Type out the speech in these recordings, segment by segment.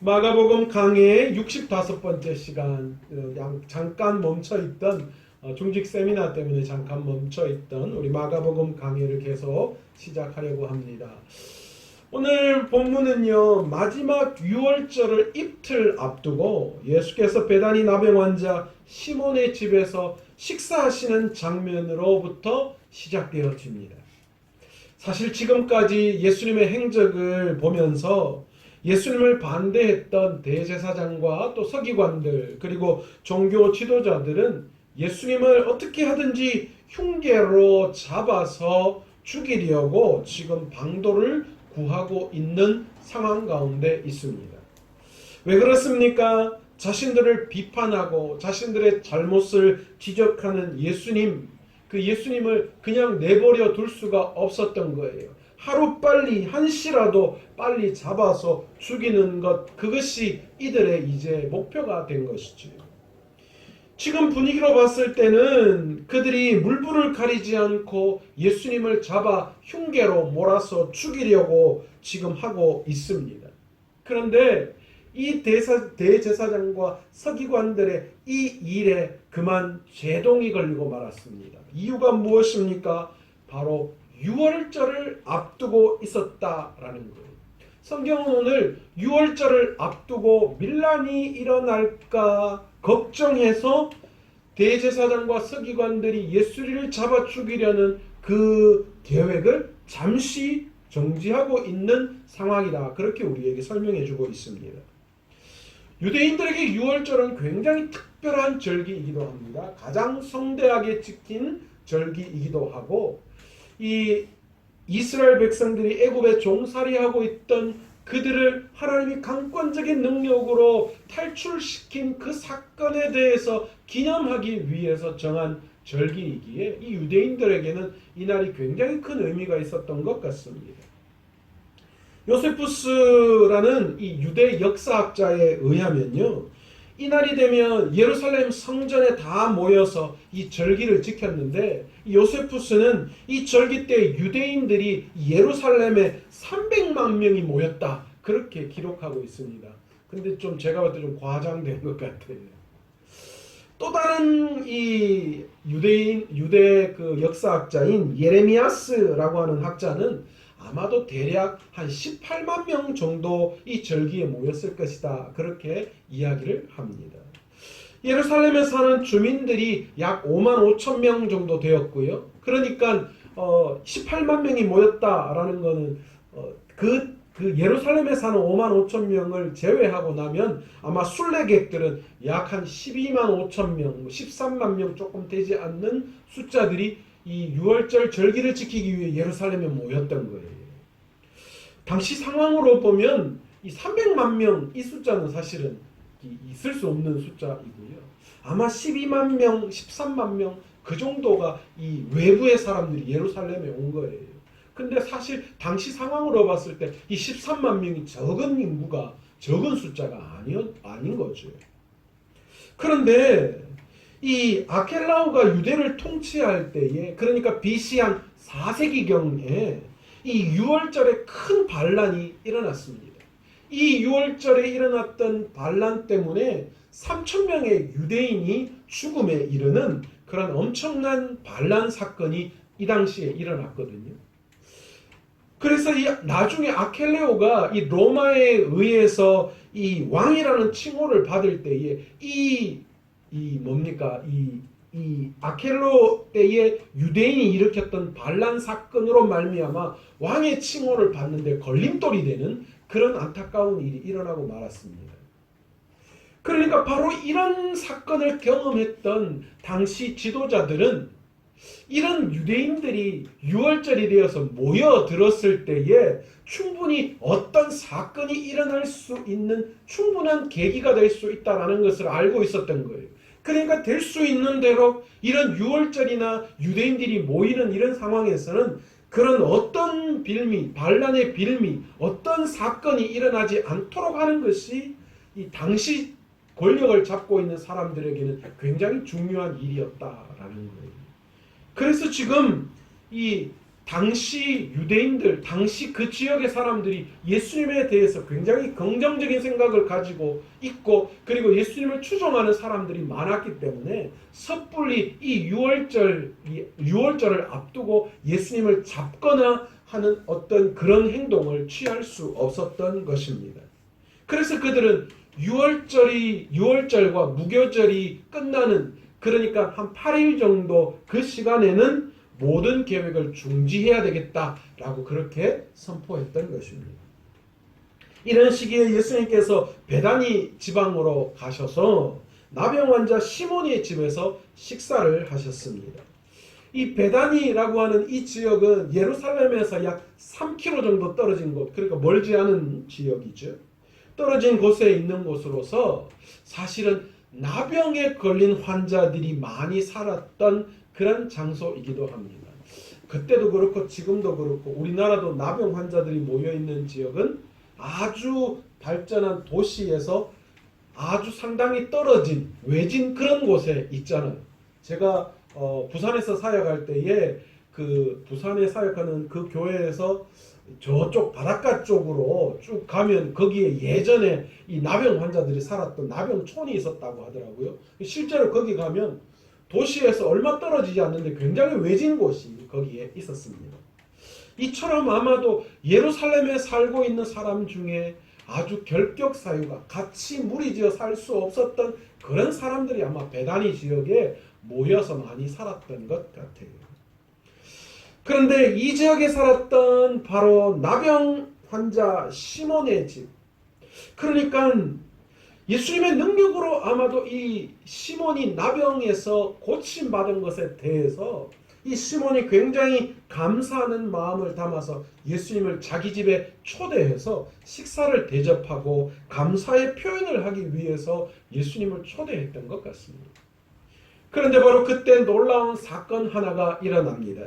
마가복음 강의 65번째 시간, 잠깐 멈춰있던 중직 세미나 때문에 잠깐 멈춰있던 우리 마가복음 강의를 계속 시작하려고 합니다. 오늘 본문은요, 마지막 유월절을 이틀 앞두고 예수께서 베다니 나병 환자 시몬의 집에서 식사하시는 장면으로부터 시작되어집니다. 사실 지금까지 예수님의 행적을 보면서 예수님을 반대했던 대제사장과 또 서기관들 그리고 종교 지도자들은 예수님을 어떻게 하든지 흉계로 잡아서 죽이려고 지금 방도를 구하고 있는 상황 가운데 있습니다. 왜 그렇습니까? 자신들을 비판하고 자신들의 잘못을 지적하는 예수님, 그 예수님을 그냥 내버려 둘 수가 없었던 거예요. 하루빨리 한시라도 빨리 잡아서 죽이는 것, 그것이 이들의 이제 목표가 된 것이죠. 지금 분위기로 봤을 때는 그들이 물불을 가리지 않고 예수님을 잡아 흉계로 몰아서 죽이려고 지금 하고 있습니다. 그런데 이 대제사장과 서기관들의 이 일에 그만 제동이 걸리고 말았습니다. 이유가 무엇입니까? 바로 유월절을 앞두고 있었다라는 거예요. 성경은 오늘 유월절을 앞두고 밀란이 일어날까 걱정해서 대제사장과 서기관들이 예수를 잡아 죽이려는 그 계획을 잠시 정지하고 있는 상황이다. 그렇게 우리에게 설명해 주고 있습니다. 유대인들에게 유월절은 굉장히 특별한 절기이기도 합니다. 가장 성대하게 지킨 절기이기도 하고, 이 이스라엘 백성들이 애굽에 종살이하고 있던 그들을 하나님이 강권적인 능력으로 탈출시킨 그 사건에 대해서 기념하기 위해서 정한 절기이기에 이 유대인들에게는 이날이 굉장히 큰 의미가 있었던 것 같습니다. 요세푸스라는 이 유대 역사학자에 의하면요, 이날이 되면 예루살렘 성전에 다 모여서 이 절기를 지켰는데, 요세푸스는 이 절기 때 유대인들이 예루살렘에 300만 명이 모였다, 그렇게 기록하고 있습니다. 근데 좀 제가 봤을 때 좀 과장된 것 같아요. 또 다른 이 유대 그 역사학자인 예레미야스라고 하는 학자는 아마도 대략 한 18만 명 정도 이 절기에 모였을 것이다, 그렇게 이야기를 합니다. 예루살렘에 사는 주민들이 약 5만 5천 명 정도 되었고요. 그러니까 18만 명이 모였다라는 것은 그 예루살렘에 사는 5만 5천 명을 제외하고 나면 아마 순례객들은 약 한 12만 5천 명, 13만 명 조금 되지 않는 숫자들이 이 유월절 절기를 지키기 위해 예루살렘에 모였던 거예요. 당시 상황으로 보면 이 300만 명, 이 숫자는 사실은 있을 수 없는 숫자이고요. 아마 12만 명, 13만 명 그 정도가 이 외부의 사람들이 예루살렘에 온 거예요. 근데 사실 당시 상황으로 봤을 때 이 13만 명이 적은 인구가, 적은 숫자가 아닌 거죠. 그런데 이 아켈라오가 유대를 통치할 때에, 그러니까 BC 한 4세기경에 이 유월절에 큰 반란이 일어났습니다. 이 유월절에 일어났던 반란 때문에 3,000명의 유대인이 죽음에 이르는 그런 엄청난 반란 사건이 이 당시에 일어났거든요. 그래서 나중에 아켈레오가 이 로마에 의해서 이 왕이라는 칭호를 받을 때에 이 아켈로 때에 유대인이 일으켰던 반란 사건으로 말미암아 왕의 칭호를 받는데 걸림돌이 되는 그런 안타까운 일이 일어나고 말았습니다. 그러니까 바로 이런 사건을 경험했던 당시 지도자들은 이런 유대인들이 유월절이 되어서 모여들었을 때에 충분히 어떤 사건이 일어날 수 있는 충분한 계기가 될 수 있다는 것을 알고 있었던 거예요. 그러니까 될 수 있는 대로 이런 유월절이나 유대인들이 모이는 이런 상황에서는 그런 어떤 빌미, 반란의 빌미, 어떤 사건이 일어나지 않도록 하는 것이 이 당시 권력을 잡고 있는 사람들에게는 굉장히 중요한 일이었다라는 거예요. 그래서 지금 이 당시 유대인들, 당시 그 지역의 사람들이 예수님에 대해서 굉장히 긍정적인 생각을 가지고 있고, 그리고 예수님을 추종하는 사람들이 많았기 때문에 섣불리 이 유월절을 앞두고 예수님을 잡거나 하는 어떤 그런 행동을 취할 수 없었던 것입니다. 그래서 그들은 유월절과 무교절이 끝나는, 그러니까 한 8일 정도 그 시간에는 모든 계획을 중지해야 되겠다라고 그렇게 선포했던 것입니다. 이런 시기에 예수님께서 베다니 지방으로 가셔서 나병 환자 시몬의 집에서 식사를 하셨습니다. 이 베다니라고 하는 이 지역은 예루살렘에서 약 3km 정도 떨어진 곳, 그러니까 멀지 않은 지역이죠. 떨어진 곳에 있는 곳으로서 사실은 나병에 걸린 환자들이 많이 살았던 그런 장소이기도 합니다. 그때도 그렇고 지금도 그렇고 우리나라도 나병 환자들이 모여있는 지역은 아주 발전한 도시에서 아주 상당히 떨어진 외진 그런 곳에 있잖아요. 제가 부산에서 사역할 때에 그 부산에 사역하는 그 교회에서 저쪽 바닷가 쪽으로 쭉 가면 거기에 예전에 이 나병 환자들이 살았던 나병촌이 있었다고 하더라고요. 실제로 거기 가면 도시에서 얼마 떨어지지 않는데 굉장히 외진 곳이 거기에 있었습니다. 이처럼 아마도 예루살렘에 살고 있는 사람 중에 아주 결격 사유가 같이 무리지어 살 수 없었던 그런 사람들이 아마 베다니 지역에 모여서 많이 살았던 것 같아요. 그런데 이 지역에 살았던 바로 나병 환자 시몬의 집, 그러니까 예수님의 능력으로 아마도 이 시몬이 나병에서 고침받은 것에 대해서 이 시몬이 굉장히 감사하는 마음을 담아서 예수님을 자기 집에 초대해서 식사를 대접하고 감사의 표현을 하기 위해서 예수님을 초대했던 것 같습니다. 그런데 바로 그때 놀라운 사건 하나가 일어납니다.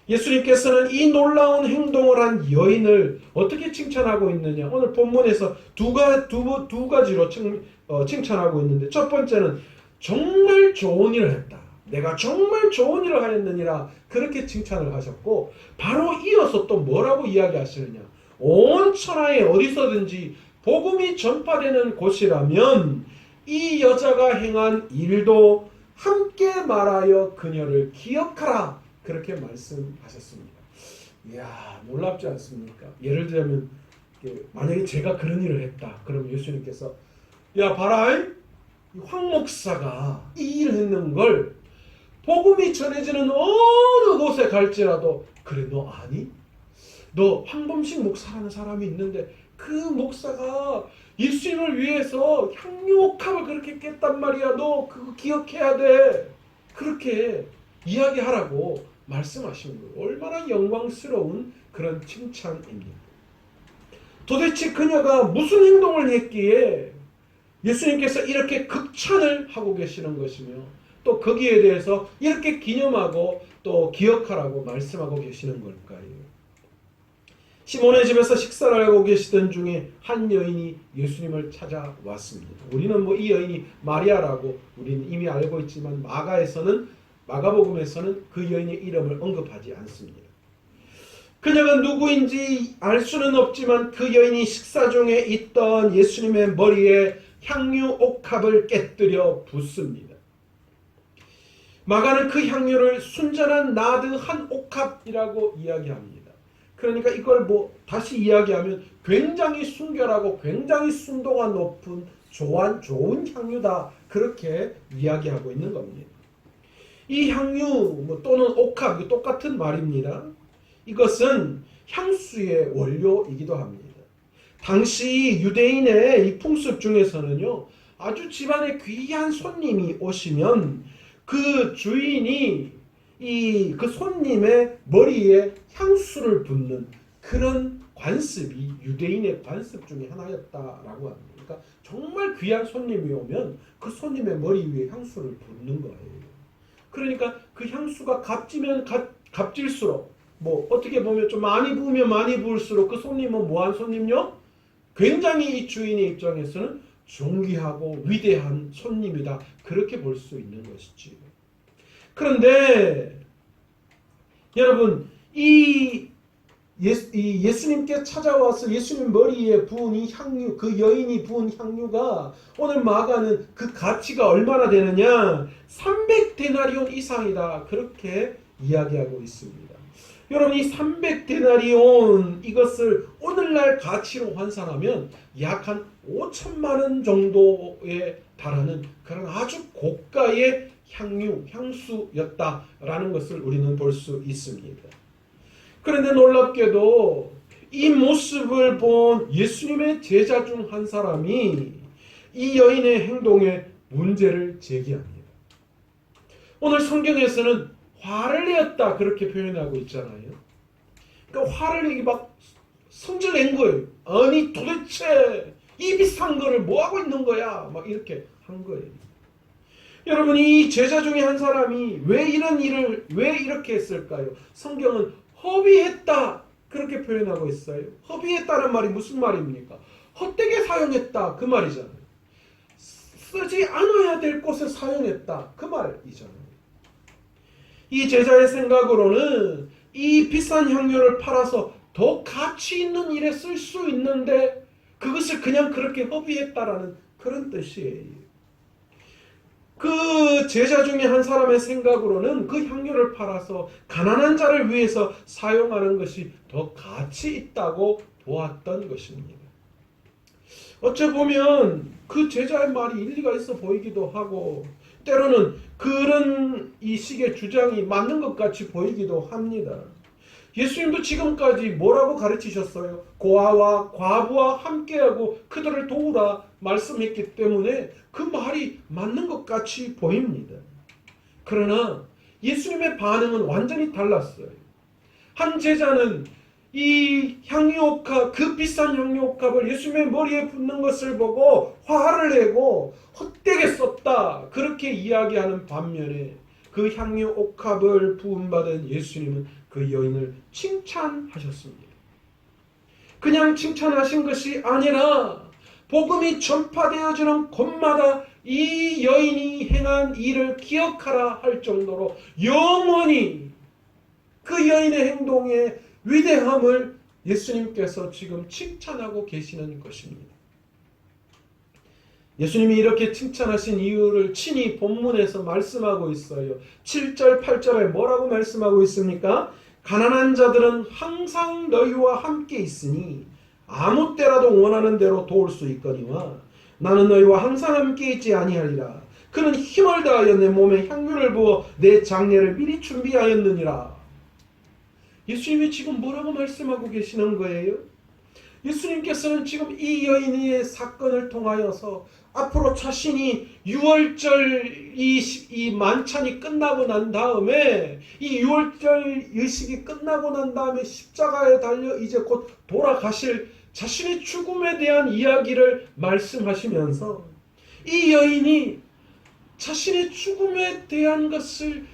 예수님께서는 이 놀라운 행동을 한 여인을 어떻게 칭찬하고 있느냐, 오늘 본문에서 두 가지로 칭찬하고 있는데, 첫 번째는 정말 좋은 일을 했다, 내가 정말 좋은 일을 하였느니라, 그렇게 칭찬을 하셨고, 바로 이어서 또 뭐라고 이야기하시느냐, 온 천하에 어디서든지 복음이 전파되는 곳이라면 이 여자가 행한 일도 함께 말하여 그녀를 기억하라, 그렇게 말씀하셨습니다. 이야, 놀랍지 않습니까? 예를 들자면 만약에 제가 그런 일을 했다, 그럼 예수님께서 야 봐라, 황 목사가 이 일을 했는 걸 복음이 전해지는 어느 곳에 갈지라도, 그래 너 아니? 너 황범식 목사라는 사람이 있는데 그 목사가 예수님을 위해서 향유옥합을 그렇게 깼단 말이야, 너 그거 기억해야 돼, 그렇게 이야기하라고 말씀하시는 거예요. 얼마나 영광스러운 그런 칭찬입니다. 도대체 그녀가 무슨 행동을 했기에 예수님께서 이렇게 극찬을 하고 계시는 것이며, 또 거기에 대해서 이렇게 기념하고 또 기억하라고 말씀하고 계시는 걸까요? 시몬의 집에서 식사를 하고 계시던 중에 한 여인이 예수님을 찾아왔습니다. 우리는 이 여인이 마리아라고 우리는 이미 알고 있지만 마가복음에서는 그 여인의 이름을 언급하지 않습니다. 그녀가 누구인지 알 수는 없지만 그 여인이 식사 중에 있던 예수님의 머리에 향유 옥합을 깨뜨려 붓습니다. 마가는 그 향유를 순전한 나드 한 옥합이라고 이야기합니다. 그러니까 이걸 다시 이야기하면 굉장히 순결하고 굉장히 순도가 높은 좋은 향유다, 그렇게 이야기하고 있는 겁니다. 이 향유 또는 옥합, 똑같은 말입니다. 이것은 향수의 원료이기도 합니다. 당시 유대인의 이 풍습 중에서는요, 아주 집안에 귀한 손님이 오시면 그 주인이 그 손님의 머리에 향수를 붓는 그런 관습이 유대인의 관습 중에 하나였다라고 합니다. 그러니까 정말 귀한 손님이 오면 그 손님의 머리 위에 향수를 붓는 거예요. 그러니까 그 향수가 값지면 값질수록, 어떻게 보면 좀 많이 부으면 많이 부을수록 그 손님은 뭐한 손님요? 굉장히 이 주인의 입장에서는 존귀하고 위대한 손님이다, 그렇게 볼 수 있는 것이지. 그런데 여러분, 이 예수님께 찾아와서 예수님 머리에 부은 이 향유, 그 여인이 부은 향유가 오늘 마가는 그 가치가 얼마나 되느냐? 300데나리온 이상이다. 그렇게 이야기하고 있습니다. 여러분, 이 300데나리온 이것을 오늘날 가치로 환산하면 약 한 5천만 원 정도에 달하는 그런 아주 고가의 향수였다라는 것을 우리는 볼 수 있습니다. 그런데 놀랍게도 이 모습을 본 예수님의 제자 중 한 사람이 이 여인의 행동에 문제를 제기합니다. 오늘 성경에서는 화를 내었다 그렇게 표현하고 있잖아요. 그러니까 화를 내기 막 성질 낸 거예요. 아니 도대체 이 비싼 거를 뭐 하고 있는 거야? 막 이렇게 한 거예요. 여러분, 이 제자 중에 한 사람이 왜 이런 일을 왜 이렇게 했을까요? 성경은 허비했다 그렇게 표현하고 있어요. 허비했다는 말이 무슨 말입니까? 헛되게 사용했다 그 말이잖아요. 쓰지 않아야 될 곳에 사용했다 그 말이잖아요. 이 제자의 생각으로는 이 비싼 향료를 팔아서 더 가치 있는 일에 쓸 수 있는데 그것을 그냥 그렇게 허비했다라는 그런 뜻이에요. 그 제자 중에 한 사람의 생각으로는 그 향료를 팔아서 가난한 자를 위해서 사용하는 것이 더 가치 있다고 보았던 것입니다. 어찌 보면 그 제자의 말이 일리가 있어 보이기도 하고 때로는 그런 이 식의 주장이 맞는 것 같이 보이기도 합니다. 예수님도 지금까지 뭐라고 가르치셨어요? 고아와 과부와 함께하고 그들을 도우라 말씀했기 때문에 그 말이 맞는 것 같이 보입니다. 그러나 예수님의 반응은 완전히 달랐어요. 한 제자는 이 향유옥합, 그 비싼 향유옥합을 예수님의 머리에 붓는 것을 보고 화를 내고 헛되게 썼다 그렇게 이야기하는 반면에 그 향유옥합을 부음받은 예수님은 그 여인을 칭찬하셨습니다. 그냥 칭찬하신 것이 아니라 복음이 전파되어지는 곳마다 이 여인이 행한 일을 기억하라 할 정도로 영원히 그 여인의 행동의 위대함을 예수님께서 지금 칭찬하고 계시는 것입니다. 예수님이 이렇게 칭찬하신 이유를 친히 본문에서 말씀하고 있어요. 7절, 8절에 뭐라고 말씀하고 있습니까? 가난한 자들은 항상 너희와 함께 있으니 아무 때라도 원하는 대로 도울 수 있거니와 나는 너희와 항상 함께 있지 아니하리라. 그는 힘을 다하여 내 몸에 향유를 부어 내 장례를 미리 준비하였느니라. 예수님이 지금 뭐라고 말씀하고 계시는 거예요? 예수님께서는 지금 이 여인의 사건을 통하여서 앞으로 자신이 6월절 이 만찬이 끝나고 난 다음에 이 6월절 의식이 끝나고 난 다음에 십자가에 달려 이제 곧 돌아가실 자신의 죽음에 대한 이야기를 말씀하시면서 이 여인이 자신의 죽음에 대한 것을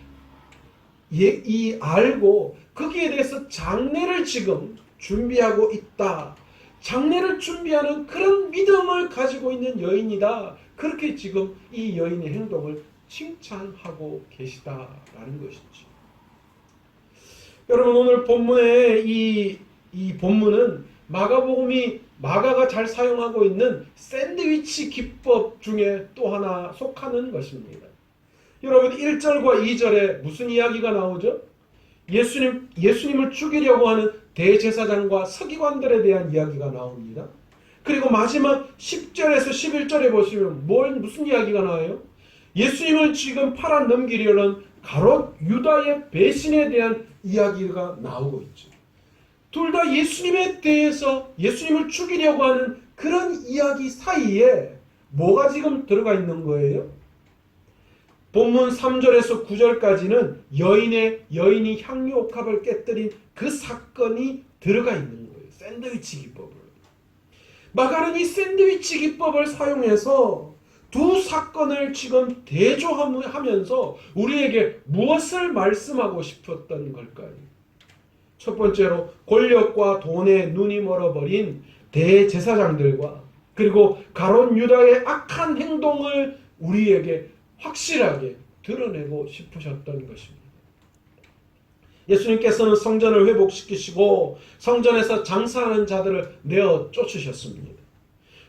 알고 거기에 대해서 장례를 지금 준비하고 있다. 장례를 준비하는 그런 믿음을 가지고 있는 여인이다. 그렇게 지금 이 여인의 행동을 칭찬하고 계시다라는 것이죠. 여러분, 오늘 본문의 이 본문은 마가복음이 마가가 잘 사용하고 있는 샌드위치 기법 중에 또 하나 속하는 것입니다. 여러분, 1절과 2절에 무슨 이야기가 나오죠? 예수님을 죽이려고 하는 대제사장과 서기관들에 대한 이야기가 나옵니다. 그리고 마지막 10절에서 11절에 보시면 무슨 이야기가 나와요? 예수님을 지금 팔아 넘기려는 가롯 유다의 배신에 대한 이야기가 나오고 있죠. 둘 다 예수님에 대해서 예수님을 죽이려고 하는 그런 이야기 사이에 뭐가 지금 들어가 있는 거예요? 본문 3절에서 9절까지는 여인이 향유옥합을 깨뜨린 그 사건이 들어가 있는 거예요. 샌드위치 기법을. 마가는 이 샌드위치 기법을 사용해서 두 사건을 지금 대조하면서 우리에게 무엇을 말씀하고 싶었던 걸까요? 첫 번째로 권력과 돈에 눈이 멀어버린 대제사장들과 그리고 가롯 유다의 악한 행동을 우리에게 확실하게 드러내고 싶으셨던 것입니다. 예수님께서는 성전을 회복시키시고 성전에서 장사하는 자들을 내어 쫓으셨습니다.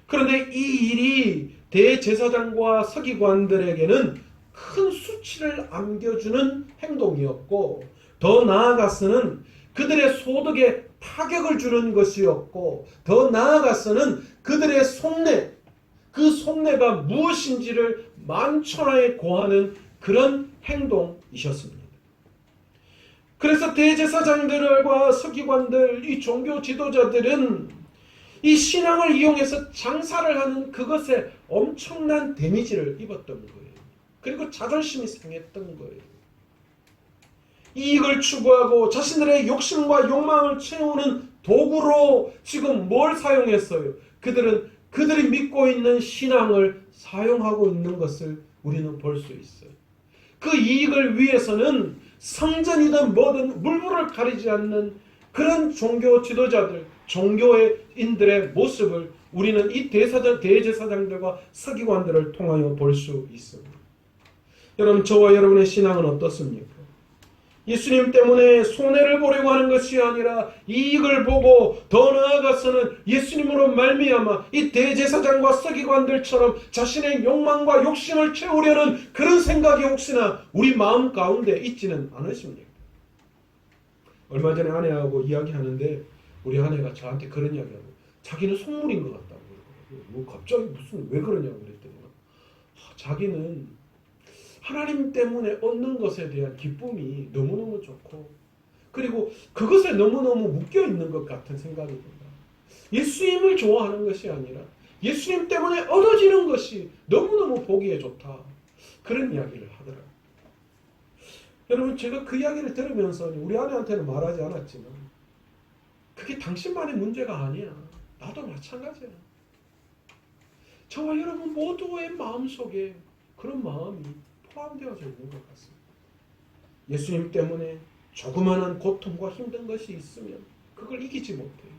그런데 이 일이 대제사장과 서기관들에게는 큰 수치를 안겨주는 행동이었고, 더 나아가서는 그들의 소득에 타격을 주는 것이었고, 더 나아가서는 그들의 속내, 그 속내가 무엇인지를 만천하에 고하는 그런 행동이셨습니다. 그래서 대제사장들과 서기관들, 이 종교 지도자들은 이 신앙을 이용해서 장사를 하는 그것에 엄청난 데미지를 입었던 거예요. 그리고 자존심이 상했던 거예요. 이익을 추구하고 자신들의 욕심과 욕망을 채우는 도구로 지금 뭘 사용했어요? 그들은 그들이 믿고 있는 신앙을 사용하고 있는 것을 우리는 볼 수 있어요. 그 이익을 위해서는 성전이든 뭐든 물불을 가리지 않는 그런 종교 지도자들, 종교인들의 모습을 우리는 이 대제사장들과 서기관들을 통하여 볼 수 있습니다. 여러분, 저와 여러분의 신앙은 어떻습니까? 예수님 때문에 손해를 보려고 하는 것이 아니라 이익을 보고 더 나아가서는 예수님으로 말미암아 이 대제사장과 서기관들처럼 자신의 욕망과 욕심을 채우려는 그런 생각이 혹시나 우리 마음 가운데 있지는 않으십니까? 얼마 전에 아내하고 이야기하는데 우리 아내가 저한테 그런 이야기하고, 자기는 속물인 것 같다고. 뭐 갑자기 무슨 왜 그러냐고 그랬더니 자기는 하나님 때문에 얻는 것에 대한 기쁨이 너무너무 좋고, 그리고 그것에 너무너무 묶여있는 것 같은 생각이 든다. 예수님을 좋아하는 것이 아니라 예수님 때문에 얻어지는 것이 너무너무 보기에 좋다. 그런 이야기를 하더라고요. 여러분, 제가 그 이야기를 들으면서 우리 아내한테는 말하지 않았지만, 그게 당신만의 문제가 아니야. 나도 마찬가지야. 저와 여러분 모두의 마음속에 그런 마음이 포함되어져 있는 것 같습니다. 예수님 때문에 조그마한 고통과 힘든 것이 있으면 그걸 이기지 못해요.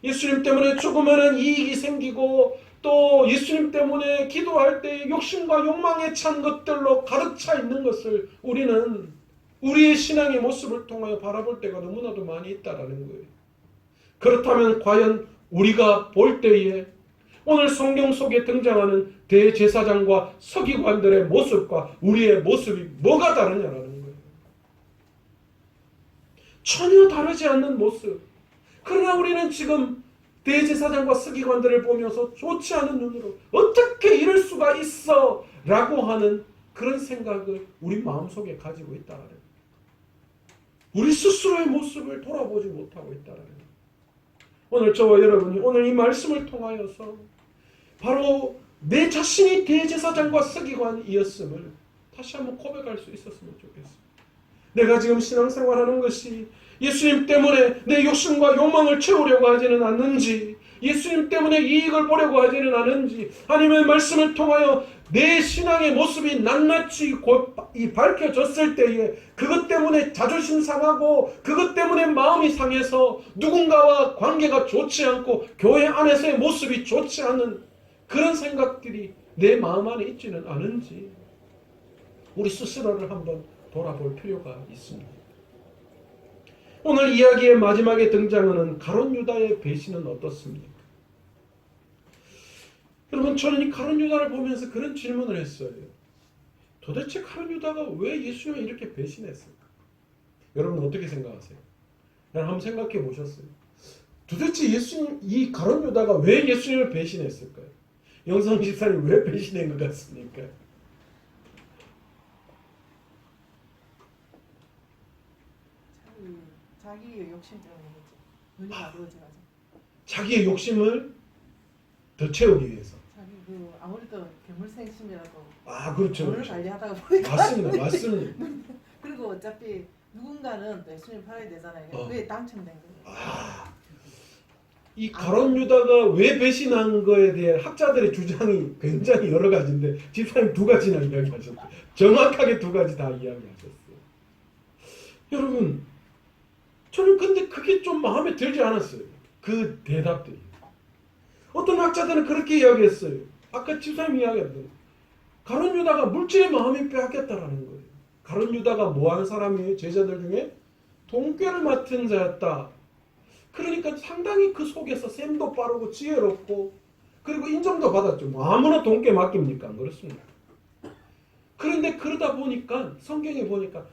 예수님 때문에 조그마한 이익이 생기고 또 예수님 때문에 기도할 때 욕심과 욕망에 찬 것들로 가득 차 있는 것을 우리는 우리의 신앙의 모습을 통하여 바라볼 때가 너무나도 많이 있다라는 거예요. 그렇다면 과연 우리가 볼 때에 오늘 성경 속에 등장하는 대제사장과 서기관들의 모습과 우리의 모습이 뭐가 다르냐라는 거예요. 전혀 다르지 않는 모습. 그러나 우리는 지금 대제사장과 서기관들을 보면서 좋지 않은 눈으로 어떻게 이럴 수가 있어? 라고 하는 그런 생각을 우리 마음속에 가지고 있다는 거예요. 우리 스스로의 모습을 돌아보지 못하고 있다는 거예요. 오늘 저와 여러분이 오늘 이 말씀을 통하여서 바로 내 자신이 대제사장과 서기관이었음을 다시 한번 고백할 수 있었으면 좋겠어요. 내가 지금 신앙생활하는 것이 예수님 때문에 내 욕심과 욕망을 채우려고 하지는 않는지, 예수님 때문에 이익을 보려고 하지는 않은지, 아니면 말씀을 통하여 내 신앙의 모습이 낱낱이 밝혀졌을 때에 그것 때문에 자존심 상하고 그것 때문에 마음이 상해서 누군가와 관계가 좋지 않고 교회 안에서의 모습이 좋지 않은 그런 생각들이 내 마음 안에 있지는 않은지 우리 스스로를 한번 돌아볼 필요가 있습니다. 오늘 이야기의 마지막에 등장하는 가룟 유다의 배신은 어떻습니까? 여러분, 저는 이 가룟 유다를 보면서 그런 질문을 했어요. 도대체 가룟 유다가 왜 예수님을 이렇게 배신했을까? 여러분 어떻게 생각하세요? 여러분 한번 생각해 보셨어요? 도대체 이 가룟 유다가 왜 예수님을 배신했을까요? 영성 집사님 왜 배신한 것 같습니까? 자기의 욕심 때문에 눈이 어두워져가지고. 자기의 욕심을 더 채우기 위해서. 자기 아무래도 괴물생심이라도. 그렇죠. 돈을 관리하다가 보니까. 맞습니다. 그리고 어차피 누군가는 예수님 팔아야 되잖아요. 그게 당첨된 거예요. 이 가룟 유다가 왜 배신한 거에 대한 학자들의 주장이 굉장히 여러 가지인데 집사님 두 가지나 이야기하셨어요. 정확하게 두 가지 다 이야기하셨어요. 여러분, 저는 근데 그게 좀 마음에 들지 않았어요. 그 대답들이. 어떤 학자들은 그렇게 이야기했어요. 아까 집사님이 이야기했던 가룟 유다가 물질의 마음이 빼앗겼다라는 거예요. 가룟 유다가 뭐 하는 사람이에요? 제자들 중에 돈꾀를 맡은 자였다. 그러니까 상당히 그 속에서 셈도 빠르고 지혜롭고 그리고 인정도 받았죠. 뭐 아무나 돈깨 맡깁니까? 안 그렇습니다. 그런데 그러다 보니까 성경에 보니까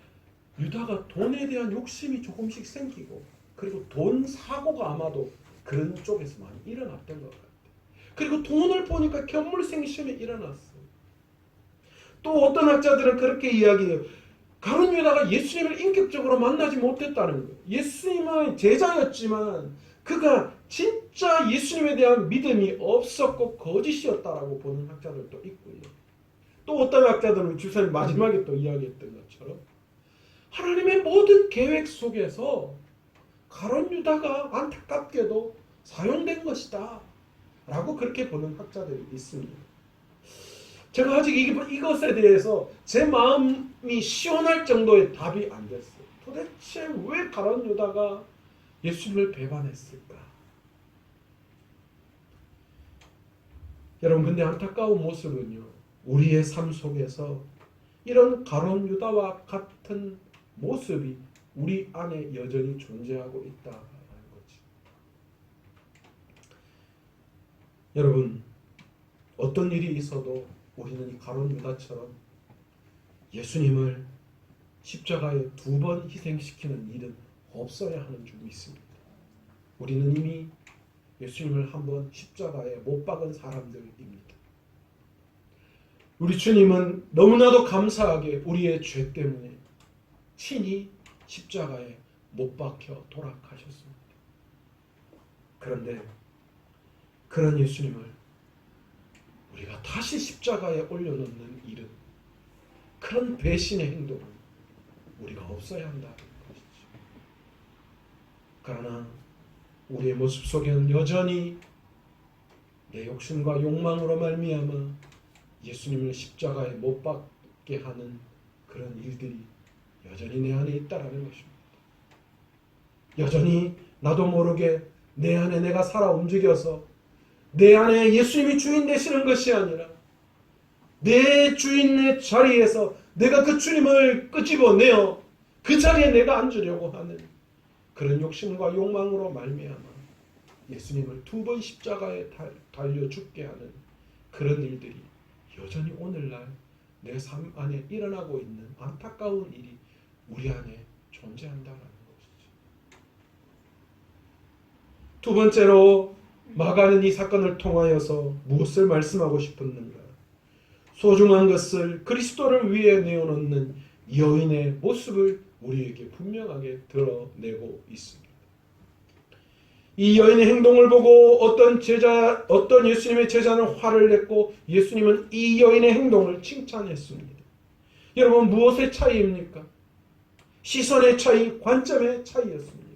유다가 돈에 대한 욕심이 조금씩 생기고 그리고 돈 사고가 아마도 그런 쪽에서 많이 일어났던 것 같아요. 그리고 돈을 보니까 견물생심이 일어났어요. 또 어떤 학자들은 그렇게 이야기해요. 가룟 유다가 예수님을 인격적으로 만나지 못했다는 거예요. 예수님은 제자였지만 그가 진짜 예수님에 대한 믿음이 없었고 거짓이었다라고 보는 학자들도 있고요. 또 어떤 학자들은 주사님 마지막에 또 이야기했던 것처럼 하나님의 모든 계획 속에서 가룟 유다가 안타깝게도 사용된 것이다 라고 그렇게 보는 학자들이 있습니다. 제가 아직 이것에 대해서 제 마음이 시원할 정도의 답이 안 됐어요. 도대체 왜 가룟 유다가 예수님을 배반했을까? 여러분, 근데 안타까운 모습은요, 우리의 삶 속에서 이런 가룟 유다와 같은 모습이 우리 안에 여전히 존재하고 있다는 거지. 여러분, 어떤 일이 있어도 우리는 이 가룟 유다처럼 예수님을 십자가에 2번 희생시키는 일은 없어야 하는 줄 믿습니다. 우리는 이미 예수님을 한번 십자가에 못 박은 사람들입니다. 우리 주님은 너무나도 감사하게 우리의 죄 때문에 친히 십자가에 못 박혀 돌아가셨습니다. 그런데 그런 예수님을 우리가 다시 십자가에 올려놓는 일은, 그런 배신의 행동은 우리가 없어야 한다는 것이죠. 그러나 우리의 모습 속에는 여전히 내 욕심과 욕망으로 말미암아 예수님을 십자가에 못 박게 하는 그런 일들이 여전히 내 안에 있다라는 것입니다. 여전히 나도 모르게 내 안에 내가 살아 움직여서 내 안에 예수님이 주인 되시는 것이 아니라 내 주인의 자리에서 내가 그 주님을 끄집어내어 그 자리에 내가 앉으려고 하는 그런 욕심과 욕망으로 말미암아 예수님을 2번 십자가에 달려 죽게 하는 그런 일들이 여전히 오늘날 내 삶 안에 일어나고 있는 안타까운 일이 우리 안에 존재한다는 것이죠. 두 번째로 마가는 이 사건을 통하여서 무엇을 말씀하고 싶었는가? 소중한 것을 그리스도를 위해 내어놓는 여인의 모습을 우리에게 분명하게 드러내고 있습니다. 이 여인의 행동을 보고 어떤 예수님의 제자는 화를 냈고 예수님은 이 여인의 행동을 칭찬했습니다. 여러분, 무엇의 차이입니까? 시선의 차이, 관점의 차이였습니다.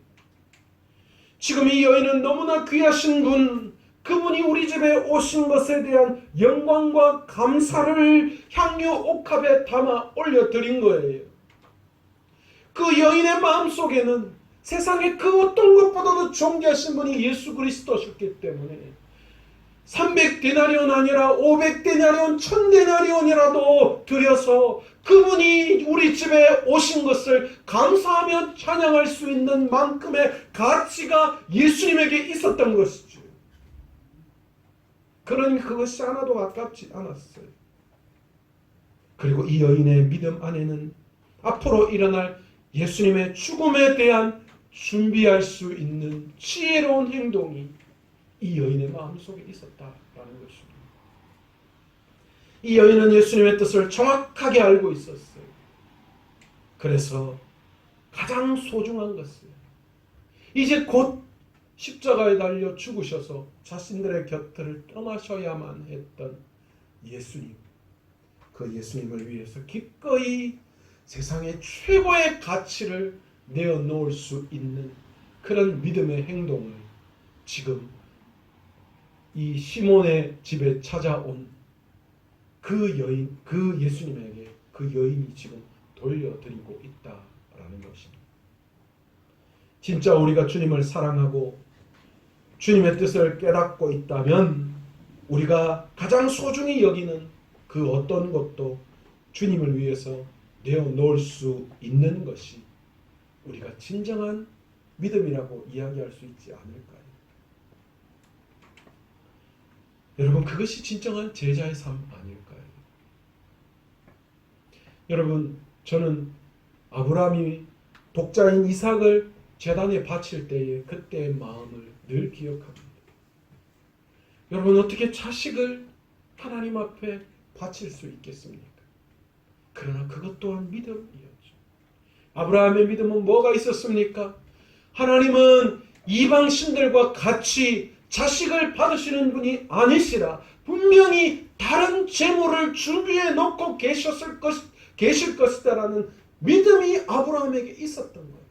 지금 이 여인은 너무나 귀하신 분, 그분이 우리 집에 오신 것에 대한 영광과 감사를 향유 옥합에 담아 올려드린 거예요. 그 여인의 마음속에는 세상의 그 어떤 것보다도 존귀하신 분이 예수 그리스도셨기 때문에 300데나리온 아니라 500데나리온, 1000데나리온이라도 들여서 그분이 우리 집에 오신 것을 감사하며 찬양할 수 있는 만큼의 가치가 예수님에게 있었던 것이죠. 그러니 그것이 하나도 아깝지 않았어요. 그리고 이 여인의 믿음 안에는 앞으로 일어날 예수님의 죽음에 대한 준비할 수 있는 지혜로운 행동이 이 여인의 마음속에 있었다라는 것입니다. 이 여인은 예수님의 뜻을 정확하게 알고 있었어요. 그래서 가장 소중한 것을, 이제 곧 십자가에 달려 죽으셔서 자신들의 곁을 떠나셔야만 했던 예수님, 그 예수님을 위해서 기꺼이 세상의 최고의 가치를 내어놓을 수 있는 그런 믿음의 행동을 지금 이 시몬의 집에 찾아온 그 여인, 그 예수님에게 그 여인이 지금 돌려드리고 있다라는 것입니다. 진짜 우리가 주님을 사랑하고 주님의 뜻을 깨닫고 있다면 우리가 가장 소중히 여기는 그 어떤 것도 주님을 위해서 내어놓을 수 있는 것이 우리가 진정한 믿음이라고 이야기할 수 있지 않을까요? 여러분, 그것이 진정한 제자의 삶 아닐까요? 여러분, 저는 아브라함이 독자인 이삭을 제단에 바칠 때에 그때의 마음을 늘 기억합니다. 여러분, 어떻게 자식을 하나님 앞에 바칠 수 있겠습니까? 그러나 그것 또한 믿음이었죠. 아브라함의 믿음은 뭐가 있었습니까? 하나님은 이방 신들과 같이 자식을 받으시는 분이 아니시라 분명히 다른 재물을 준비해 놓고 계실 것이다라는 믿음이 아브라함에게 있었던 거예요.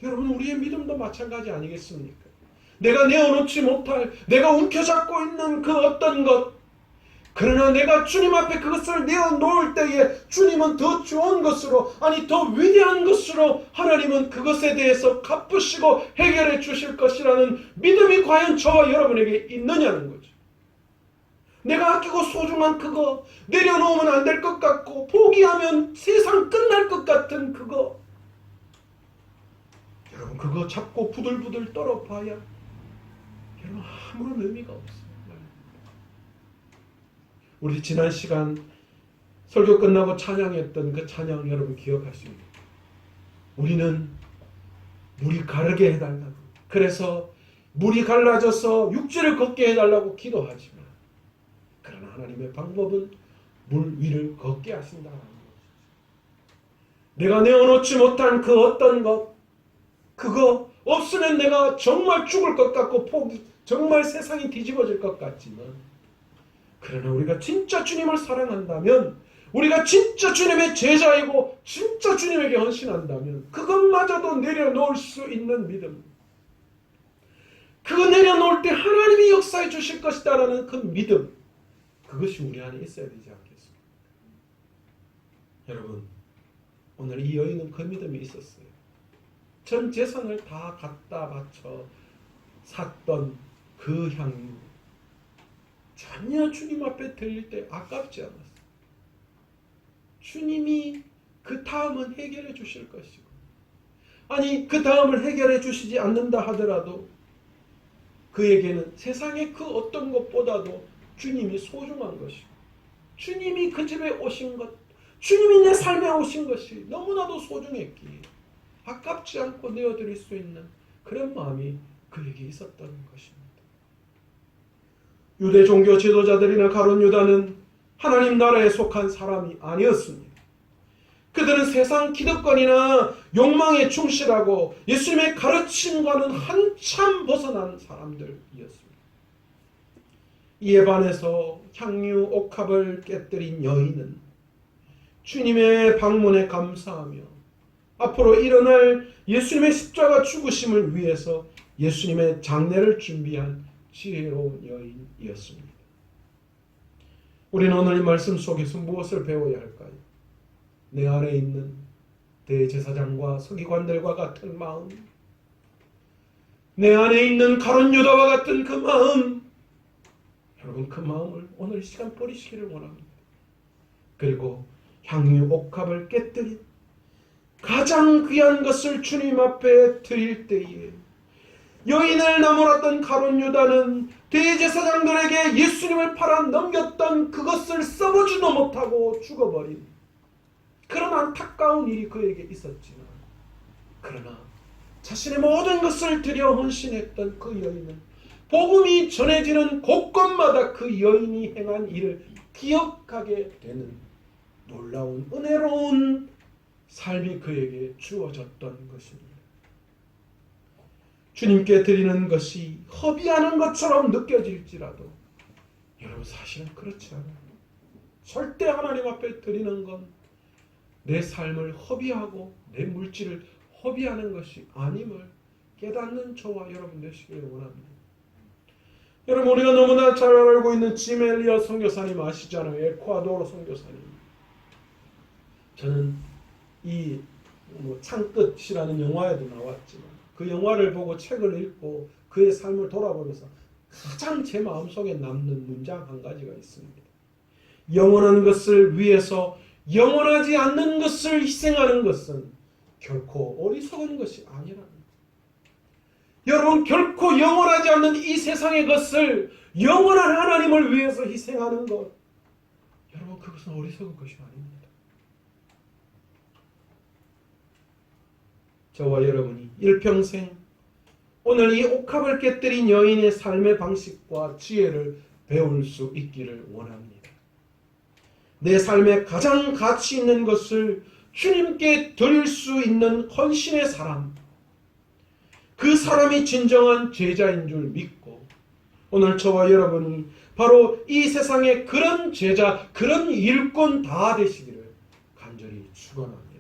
여러분, 우리의 믿음도 마찬가지 아니겠습니까? 내가 내어놓지 못할, 내가 움켜잡고 있는 그 어떤 것, 그러나 내가 주님 앞에 그것을 내어놓을 때에 주님은 더 좋은 것으로, 아니 더 위대한 것으로 하나님은 그것에 대해서 갚으시고 해결해 주실 것이라는 믿음이 과연 저와 여러분에게 있느냐는 거죠. 내가 아끼고 소중한 그거, 내려놓으면 안 될 것 같고 포기하면 세상 끝날 것 같은 그거, 여러분, 그거 잡고 부들부들 떨어봐야 여러분 아무런 의미가 없어요. 우리 지난 시간 설교 끝나고 찬양했던 그 찬양 여러분 기억하십니까? 우리는 물이 가르게 해달라고, 그래서 물이 갈라져서 육지를 걷게 해달라고 기도하지만, 그러나 하나님의 방법은 물 위를 걷게 하신다는 것이죠. 내가 내어놓지 못한 그 어떤 것, 그거 없으면 내가 정말 죽을 것 같고 정말 세상이 뒤집어질 것 같지만, 그러나 우리가 진짜 주님을 사랑한다면, 우리가 진짜 주님의 제자이고 진짜 주님에게 헌신한다면 그것마저도 내려놓을 수 있는 믿음, 그거 내려놓을 때 하나님이 역사해 주실 것이다라는 그 믿음, 그것이 우리 안에 있어야 되지 않겠습니까? 여러분, 오늘 이 여인은 그 믿음이 있었어요. 전 재산을 다 갖다 바쳐 샀던 그 향유, 전혀 주님 앞에 드릴 때 아깝지 않았어요. 주님이 그 다음은 해결해 주실 것이고, 아니 그 다음을 해결해 주시지 않는다 하더라도 그에게는 세상의 그 어떤 것보다도 주님이 소중한 것이고, 주님이 그 집에 오신 것, 주님이 내 삶에 오신 것이 너무나도 소중했기에 아깝지 않고 내어드릴 수 있는 그런 마음이 그에게 있었던 것입니다. 유대 종교 지도자들이나 가룟 유다는 하나님 나라에 속한 사람이 아니었습니다. 그들은 세상 기득권이나 욕망에 충실하고 예수님의 가르침과는 한참 벗어난 사람들이었습니다. 이에 반해서 향유 옥합을 깨뜨린 여인은 주님의 방문에 감사하며 앞으로 일어날 예수님의 십자가 죽으심을 위해서 예수님의 장례를 준비한 지혜로운 여인이었습니다. 우리는 오늘 이 말씀 속에서 무엇을 배워야 할까요? 내 안에 있는 대제사장과 서기관들과 같은 마음, 내 안에 있는 가룟 유다와 같은 그 마음, 여러분 그 마음을 오늘 이 시간 버리시기를 원합니다. 그리고 향유 옥합을 깨뜨린 가장 귀한 것을 주님 앞에 드릴 때에 여인을 나무랐던 가룟 유다는 대제사장들에게 예수님을 팔아 넘겼던 그것을 써보지도 못하고 죽어버린 그런 안타까운 일이 그에게 있었지만, 그러나 자신의 모든 것을 들여 헌신했던 그 여인은 복음이 전해지는 곳곳마다 그 여인이 행한 일을 기억하게 되는 놀라운 은혜로운 삶이 그에게 주어졌던 것입니다. 주님께 드리는 것이 허비하는 것처럼 느껴질지라도 여러분 사실은 그렇지 않아요. 절대 하나님 앞에 드리는 건 내 삶을 허비하고 내 물질을 허비하는 것이 아님을 깨닫는 저와 여러분 되시기를 원합니다. 여러분, 우리가 너무나 잘 알고 있는 짐 엘리엇 선교사님 아시잖아요. 에콰도르 선교사님. 저는 이 창끝이라는 영화에도 나왔지만 그 영화를 보고 책을 읽고 그의 삶을 돌아보면서 가장 제 마음속에 남는 문장 한 가지가 있습니다. 영원한 것을 위해서 영원하지 않는 것을 희생하는 것은 결코 어리석은 것이 아니랍니다. 여러분, 결코 영원하지 않는 이 세상의 것을 영원한 하나님을 위해서 희생하는 것, 여러분, 그것은 어리석은 것이 아닙니다. 저와 여러분이 일평생 오늘 이 옥합을 깨뜨린 여인의 삶의 방식과 지혜를 배울 수 있기를 원합니다. 내 삶에 가장 가치 있는 것을 주님께 드릴 수 있는 헌신의 사람, 그 사람이 진정한 제자인 줄 믿고 오늘 저와 여러분이 바로 이 세상의 그런 제자, 그런 일꾼 다 되시기를 간절히 축원합니다.